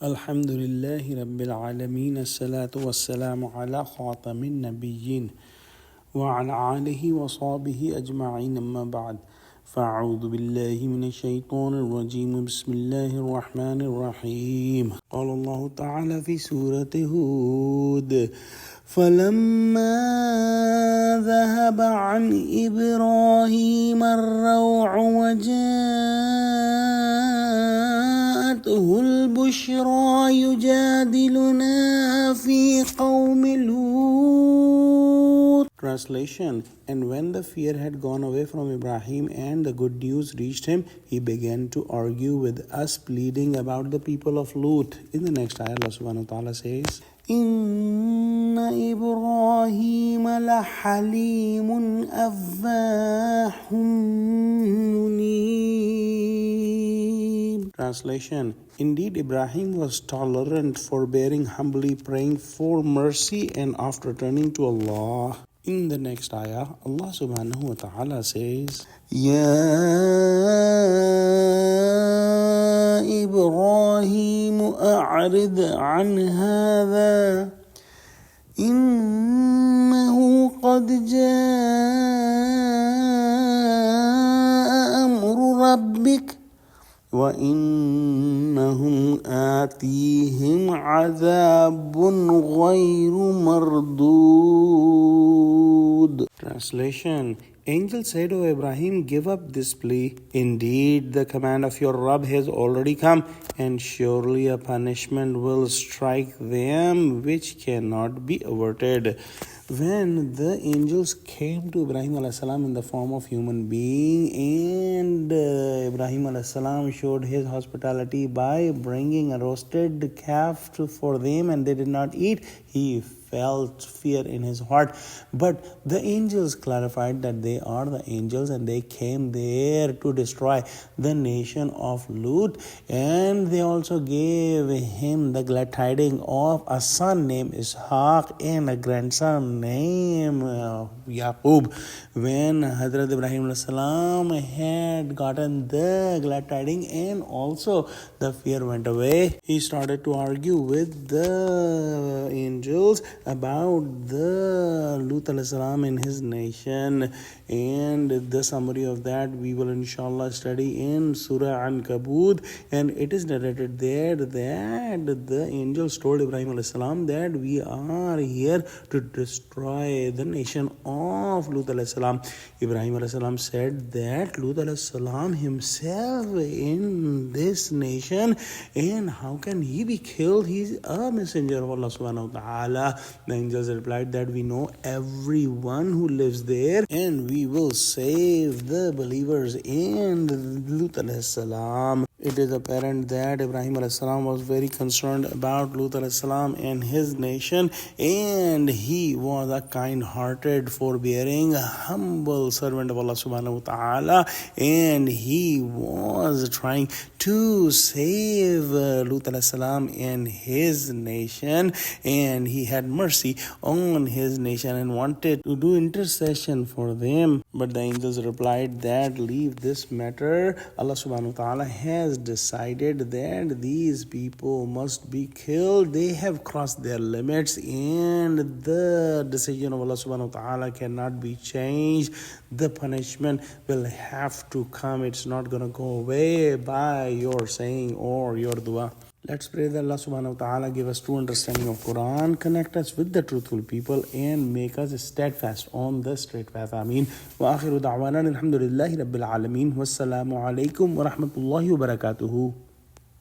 Alhamdulillahi Rabbil Alameen. As-salatu was-salamu ala khatamin nabiyyin wa ala alihi wa sahbihi ajma'in amma ba'd. فأعوذ بالله من الشيطان الرجيم بسم الله الرحمن الرحيم قال الله تعالى في سورة هود فلما ذهب عن إبراهيم الروع وجاءته البشرى يجادلنا في قوم لوط. Translation: And when the fear had gone away from Ibrahim and the good news reached him, he began to argue with us, pleading about the people of Lut. In the next ayah, Allah subhanahu wa ta'ala says, Inna Ibrahim la halimun avvahum munib. Translation: Indeed, Ibrahim was tolerant, forbearing, humbly praying for mercy, and after turning to Allah. In the next ayah, Allah subhanahu wa ta'ala says, Ya Ibrahim a'rid an hadha innahu qad jaa amru rabbik wa innahum atihim adhabun ghayru mardud. Translation: Angel said, O Ibrahim, give up this plea. Indeed, the command of your Rabb has already come, and surely a punishment will strike them which cannot be averted. When the angels came to Ibrahim alayhi salam in the form of human being, and Ibrahim alayhi salam showed his hospitality by bringing a roasted calf for them, and they did not eat, he felt fear in his heart. But the angels clarified that they are the angels and they came there to destroy the nation of Lut, and they also gave him the glad tidings of a son named Ishaq and a grandson named Yaqub. When Hazrat Ibrahim salam had gotten the glad tidings and also the fear went away, he started to argue with the angels about the Lut alayhi salam in his nation, and the summary of that we will inshallah study in Surah Ankabut. And it is narrated there that the angels told Ibrahim alayhi salam that we are here to destroy the nation of Lut alayhi salam. Ibrahim alayhi salam said that Lut alayhi salam himself in this nation, and how can he be killed? He is a messenger of Allah subhanahu wa ta'ala. The angels replied that we know everyone who lives there, and we will save the believers in Lut alayhi salam. It is apparent that Ibrahim alayhi salam was very concerned about Lut alayhi salam and his nation, and he was a kind-hearted, forbearing, humble servant of Allah subhanahu wa ta'ala, and he was trying to save Lut alayhi salam and his nation, and he had mercy on his nation and wanted to do intercession for them. But the angels replied that leave this matter. Allah subhanahu wa ta'ala has decided that these people must be killed. They have crossed their limits, and the decision of Allah subhanahu wa ta'ala cannot be changed. The punishment will have to come. It's not going to go away by your saying or your dua. Let's pray that Allah subhanahu wa ta'ala give us true understanding of Quran, connect us with the truthful people, and make us steadfast on the straight path. Ameen. Wa akhiru da'wana alhamdulillahi rabbil alameen. Wassalamu alaikum wa rahmatullahi wa barakatuhu.